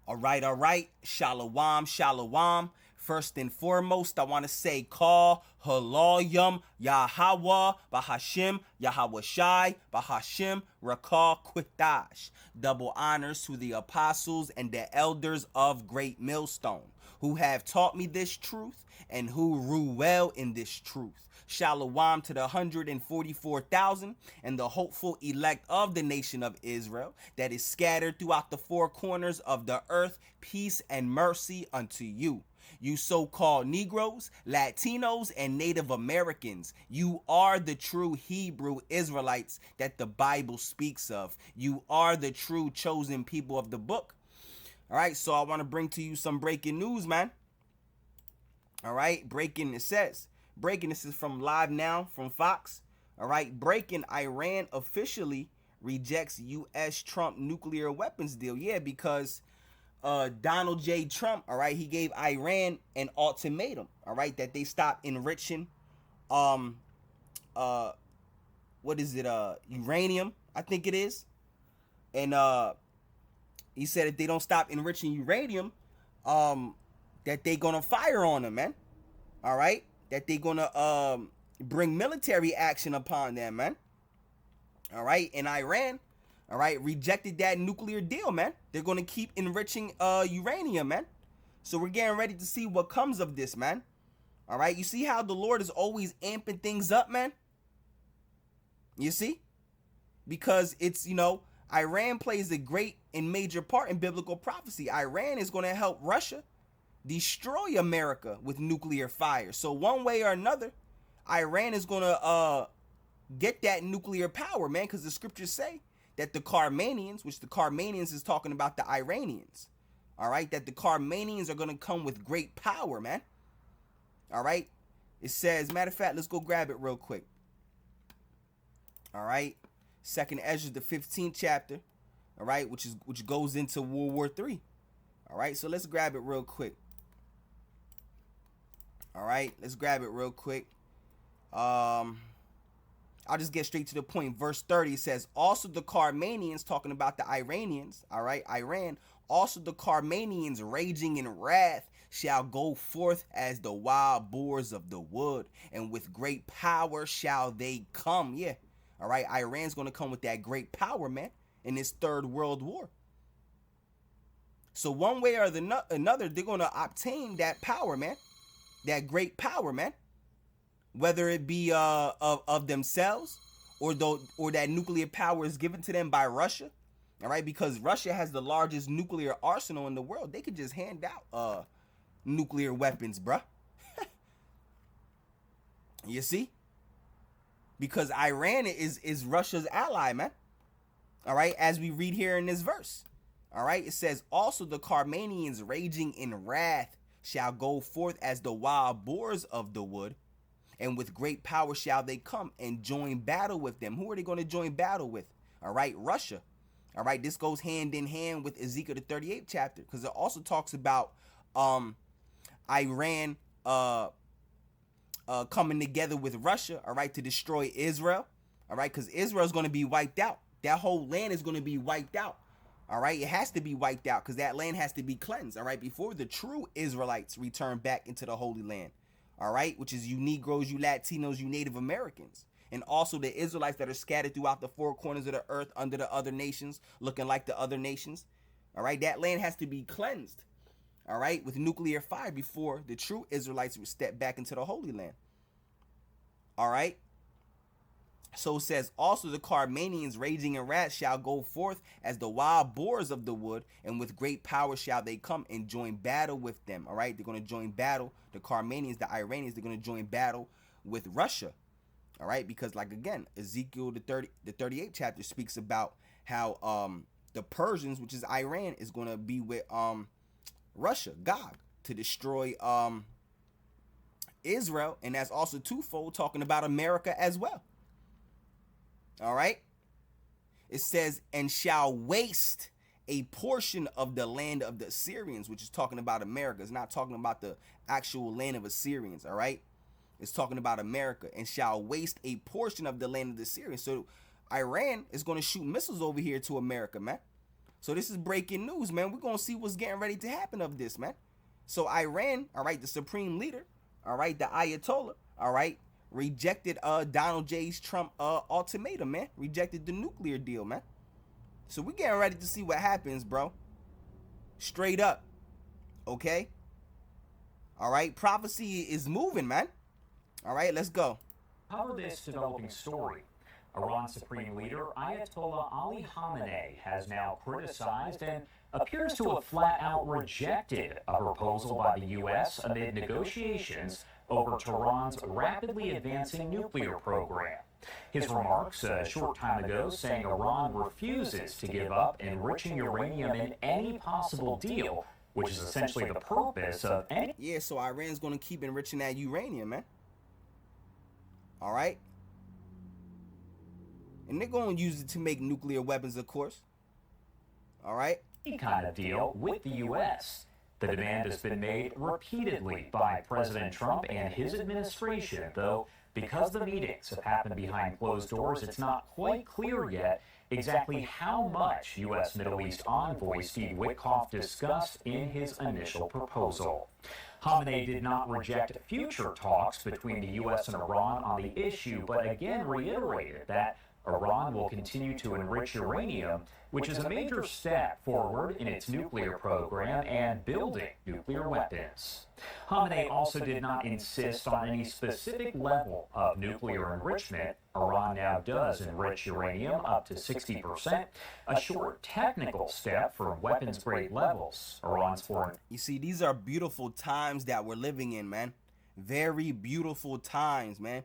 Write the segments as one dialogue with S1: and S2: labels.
S1: All right. Shalom, shalom. First and foremost, I want to say call Haloyam Yahweh Bahashim Yahweh Shai Bahashim Rakal Quitash. Double honors to the apostles and the elders of Great Millstone, who have taught me this truth and who rule well in this truth. Shalom to the 144,000 and the hopeful elect of the nation of Israel that is scattered throughout the four corners of the earth. Peace and mercy unto you. You so-called Negroes, Latinos, and Native Americans, you are the true Hebrew Israelites that the Bible speaks of. You are the true chosen people of the book. All right, so I want to bring to you some breaking news, man. All right, breaking, it says, breaking, this is from Live Now from Fox. All right, breaking, Iran officially rejects U.S. Trump nuclear weapons deal. Yeah, because Donald J. Trump, all right, he gave Iran an ultimatum, all right, that they stop enriching, um, uh, what is it, uranium, I think it is, and he said if they don't stop enriching uranium, um, that they gonna fire on them, man, all right, that they gonna bring military action upon them, man, all right, and Iran, all right, rejected that nuclear deal, man. They're going to keep enriching uranium, man. So we're getting ready to see what comes of this, man. All right, you see how the Lord is always amping things up, man? You see? Because it's, Iran plays a great and major part in biblical prophecy. Iran is going to help Russia destroy America with nuclear fire. So one way or another, Iran is going to get that nuclear power, man, because the scriptures say that the Carmanians, which the Carmanians is talking about the Iranians, all right, that the Carmanians are going to come with great power, man. All right. It says, matter of fact, let's go grab it real quick. All right. Second Ezra, the 15th chapter, all right, which goes into World War III. All right. So let's grab it real quick. All right. Let's grab it real quick. I'll just get straight to the point. Verse 30 says, also the Carmanians, talking about the Iranians, all right, Iran, also the Carmanians raging in wrath shall go forth as the wild boars of the wood, and with great power shall they come. Yeah, all right, Iran's going to come with that great power, man, in this third world war. So one way or another, they're going to obtain that power, man, that great power, man. Whether it be of themselves or that nuclear power is given to them by Russia, all right, because Russia has the largest nuclear arsenal in the world. They could just hand out nuclear weapons, bruh. You see? Because Iran is Russia's ally, man. All right, as we read here in this verse. All right, it says, also the Carmanians raging in wrath shall go forth as the wild boars of the wood, and with great power shall they come and join battle with them. Who are they going to join battle with? All right, Russia. All right, this goes hand in hand with Ezekiel the 38th chapter, because it also talks about Iran coming together with Russia, all right, to destroy Israel. All right, because Israel is going to be wiped out. That whole land is going to be wiped out. All right, it has to be wiped out because that land has to be cleansed, all right, before the true Israelites return back into the Holy Land. All right, which is you Negroes, you Latinos, you Native Americans, and also the Israelites that are scattered throughout the four corners of the earth under the other nations, looking like the other nations. All right, that land has to be cleansed, all right, with nuclear fire before the true Israelites would step back into the Holy Land. All right. So it says, also the Carmanians raging in wrath shall go forth as the wild boars of the wood, and with great power shall they come and join battle with them. All right, they're going to join battle. The Carmanians, the Iranians, they're going to join battle with Russia. All right, because like again, Ezekiel the 38th chapter speaks about how the Persians, which is Iran, is going to be with Russia, Gog, to destroy Israel, and that's also twofold, talking about America as well. All right. It says, and shall waste a portion of the land of the Assyrians, which is talking about America. It's not talking about the actual land of Assyrians. All right. It's talking about America, and shall waste a portion of the land of the Assyrians. So Iran is going to shoot missiles over here to America, man. So this is breaking news, man. We're gonna see what's getting ready to happen of this, man. So Iran, all right, the supreme leader, all right, the Ayatollah, all right, rejected Donald J. Trump ultimatum, man. Rejected the nuclear deal, man. So we getting ready to see what happens, bro. Straight up. Okay? All right, prophecy is moving, man. All right, let's go.
S2: Cover this developing story. Iran Supreme Leader Ayatollah Ali Khamenei has now criticized and appears to have flat out rejected a proposal by the U.S. amid negotiations over Tehran's rapidly advancing nuclear program. His remarks a short time ago saying Iran refuses to give up enriching uranium in any possible deal, which is essentially the purpose of any...
S1: Yeah, so Iran's going to keep enriching that uranium, man. All right? And they're going to use it to make nuclear weapons, of course. All right?
S2: Any kind of deal with the U.S. The demand has been made repeatedly by President Trump and his administration, though because the meetings have happened behind closed doors, it's not quite clear yet exactly how much U.S. Middle East envoy Steve Witkoff discussed in his initial proposal. Khamenei did not reject future talks between the U.S. and Iran on the issue, but again reiterated that Iran will continue to enrich uranium, which is a major step forward in its nuclear program and building nuclear weapons. Khamenei also did not insist on any specific level of nuclear enrichment. Iran now does enrich uranium up to 60%, a short technical step from weapons-grade levels. Iran's foreign...
S1: You see, these are beautiful times that we're living in, man. Very beautiful times, man.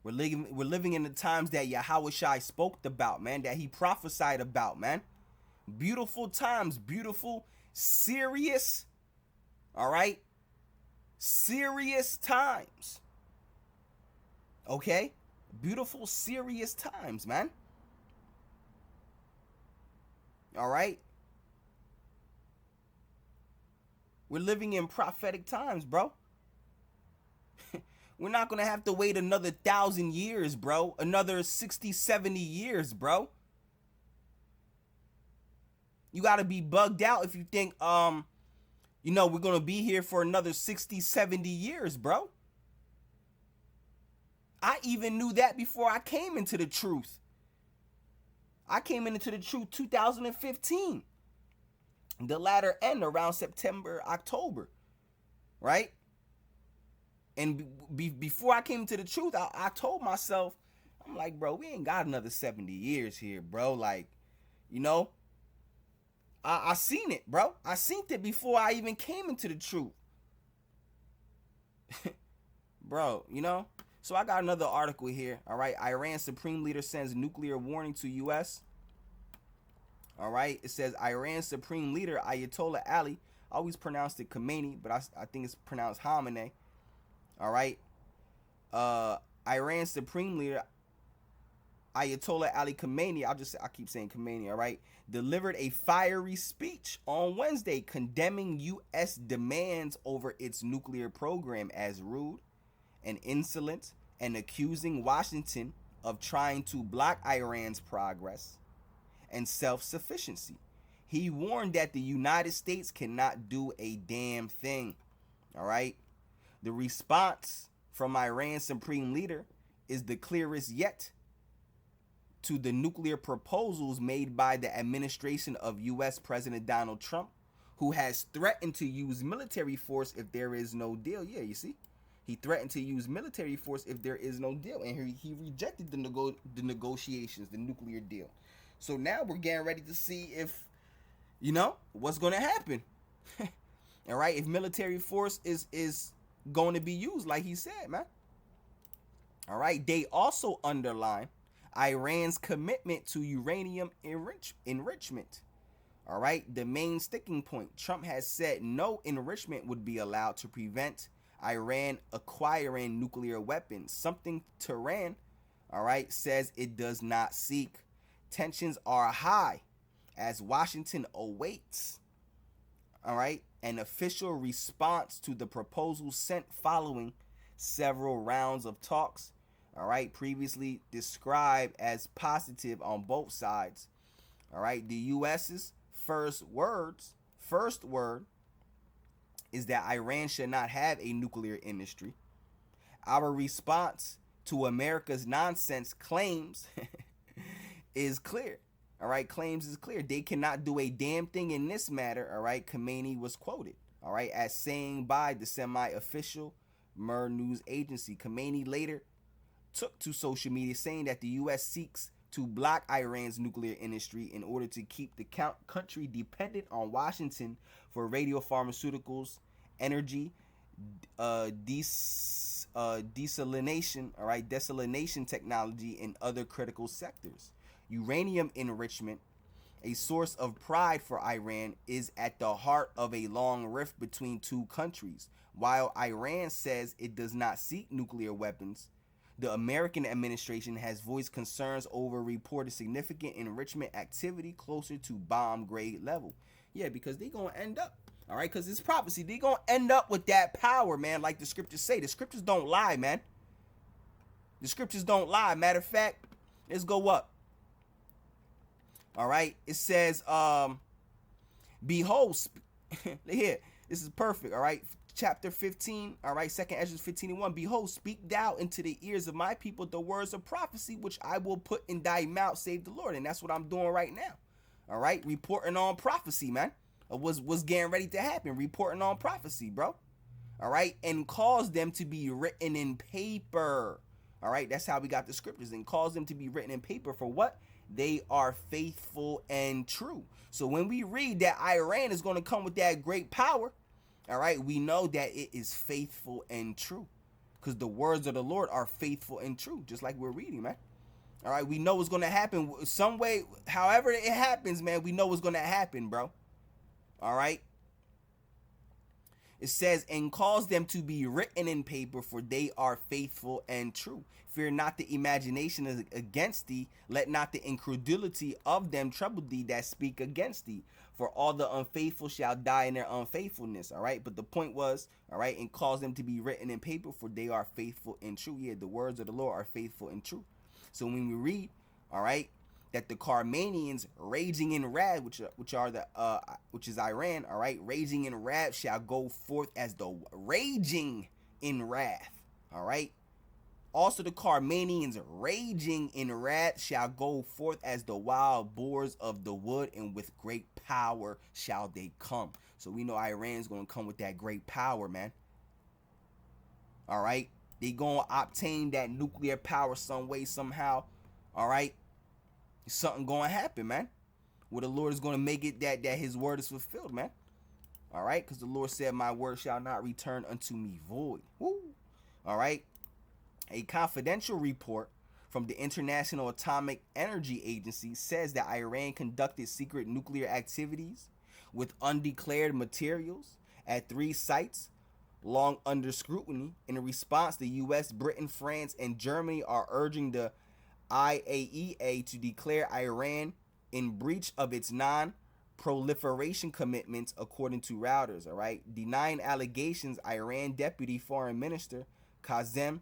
S1: We're living in the times that Yahweh Shai spoke about, man, that he prophesied about, man. Beautiful times, beautiful, serious, all right? Serious times. Okay? Beautiful, serious times, man. All right? We're living in prophetic times, bro. We're not going to have to wait another 1,000 years, bro. Another 60, 70 years, bro. You got to be bugged out if you think, we're going to be here for another 60, 70 years, bro. I even knew that before I came into the truth. I came into the truth 2015. The latter end around September, October, right? And before I came to the truth, I told myself, I'm like, bro, we ain't got another 70 years here, bro. Like, I seen it, bro. I seen it before I even came into the truth. Bro, So I got another article here, all right? Iran Supreme Leader sends nuclear warning to U.S. All right? It says Iran Supreme Leader Ayatollah Ali, I always pronounced it Khamenei, but I think it's pronounced Khamenei. All right. Iran Supreme Leader Ayatollah Ali Khamenei, I keep saying Khamenei, all right, delivered a fiery speech on Wednesday condemning U.S. demands over its nuclear program as rude and insolent and accusing Washington of trying to block Iran's progress and self-sufficiency. He warned that the United States cannot do a damn thing, all right? The response from Iran's supreme leader is the clearest yet to the nuclear proposals made by the administration of U.S. President Donald Trump, who has threatened to use military force if there is no deal. Yeah, you see? He threatened to use military force if there is no deal. And he rejected the negotiations, the nuclear deal. So now we're getting ready to see if, what's going to happen. All right? If military force is going to be used, like he said, man. All right. They also underline Iran's commitment to uranium enrichment. All right. The main sticking point. Trump has said no enrichment would be allowed to prevent Iran acquiring nuclear weapons, something Tehran, all right, says it does not seek. Tensions are high as Washington awaits, all right, an official response to the proposal sent following several rounds of talks, all right, previously described as positive on both sides. All right, the U.S.'s first word is that Iran should not have a nuclear industry. Our response to America's nonsense claims is clear. All right, claims is clear. They cannot do a damn thing in this matter. All right, Khamenei was quoted, all right, as saying by the semi-official Mer news agency. Khamenei later took to social media saying that the U.S. seeks to block Iran's nuclear industry in order to keep the country dependent on Washington for radiopharmaceuticals, energy, desalination, all right, desalination technology, and other critical sectors. Uranium enrichment, a source of pride for Iran, is at the heart of a long rift between two countries. While Iran says it does not seek nuclear weapons, the American administration has voiced concerns over reported significant enrichment activity closer to bomb grade level. Yeah, because they're going to end up, all right, because it's prophecy. They're going to end up with that power, man, like the scriptures say. The scriptures don't lie, man. The scriptures don't lie. Matter of fact, let's go up. All right, it says, behold, here, this is perfect, all right, chapter 15, all right, 2nd Ezra 15:1, behold, speak thou into the ears of my people the words of prophecy, which I will put in thy mouth, save the Lord. And that's what I'm doing right now, all right, reporting on prophecy, man, what's getting ready to happen, reporting on prophecy, bro, all right, and cause them to be written in paper, all right, that's how we got the scriptures, and cause them to be written in paper for what? They are faithful and true. So when we read that Iran is going to come with that great power, all right, we know that it is faithful and true, because the words of the Lord are faithful and true, just like we're reading, man. All right, we know what's going to happen some way, however it happens, man, we know what's going to happen, bro. All right. It says, and cause them to be written in paper, for they are faithful and true. Fear not the imagination against thee. Let not the incredulity of them trouble thee that speak against thee. For all the unfaithful shall die in their unfaithfulness. All right. But the point was, all right, and cause them to be written in paper, for they are faithful and true. Yeah, the words of the Lord are faithful and true. So when we read, all right, that the Khameneians raging in wrath, which is Iran, all right, raging in wrath shall go forth as the raging in wrath, all right. Also the Khameneians raging in wrath shall go forth as the wild boars of the wood, and with great power shall they come. So we know Iran's going to come with that great power, man. All right, they going to obtain that nuclear power some way, somehow, all right. Something going to happen, man, where the Lord is going to make it that his word is fulfilled, man. All right, because the Lord said, my word shall not return unto me void. Woo. All right. A confidential report from the International Atomic Energy Agency says that Iran conducted secret nuclear activities with undeclared materials at 3 sites long under scrutiny. In response, the U.S., Britain, France, and Germany are urging the IAEA to declare Iran in breach of its non-proliferation commitments, according to Reuters. All right, denying allegations, Iran Deputy Foreign Minister Kazem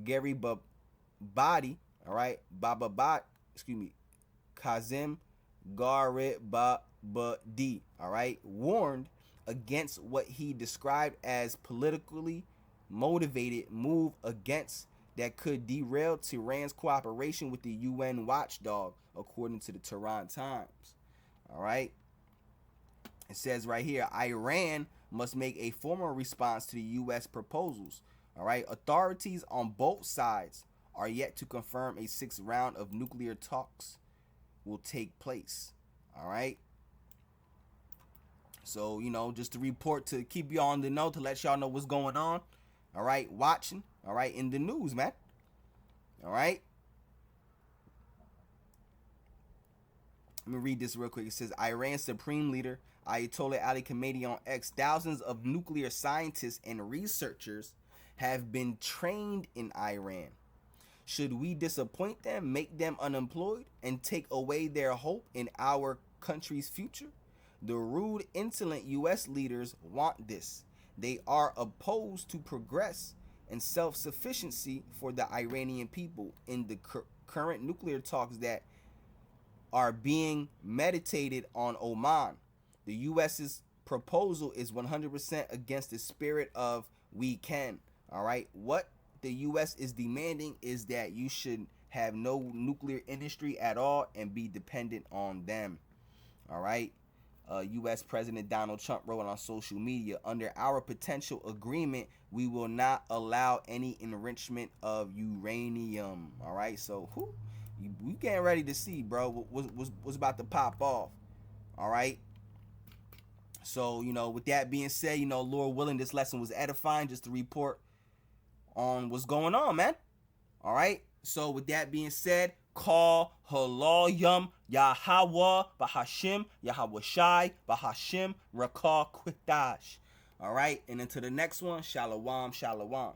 S1: Garibabadi, all right, Kazem Garibabadi, all right, warned against what he described as politically motivated move against that could derail Tehran's cooperation with the UN watchdog, according to the Tehran Times. All right. It says right here, Iran must make a formal response to the U.S. proposals. All right. Authorities on both sides are yet to confirm a 6th round of nuclear talks will take place. All right. So, you know, just to report, to keep you on the know, to let y'all know what's going on. All right. Watching. All right. In the news, man. All right. Let me read this real quick. It says, Iran Supreme Leader Ayatollah Ali Khamenei on X. Thousands of nuclear scientists and researchers have been trained in Iran. Should we disappoint them, make them unemployed, and take away their hope in our country's future? The rude, insolent U.S. leaders want this. They are opposed to progress and self-sufficiency for the Iranian people in the current nuclear talks that are being meditated on Oman. The U.S.'s proposal is 100% against the spirit of we can. All right. What the U.S. is demanding is that you should have no nuclear industry at all and be dependent on them. All right. U.S. President Donald Trump wrote on social media, under our potential agreement, we will not allow any enrichment of uranium. All right. So we getting ready to see, bro, what's about to pop off. All right. So, with that being said, Lord willing, this lesson was edifying, just to report on what's going on, man. All right. So with that being said, call halal yum Yahweh Bahashim Yahweh Shai Bahashim Rakah Quitash. All right. And into the next one, Shalom, Shalom.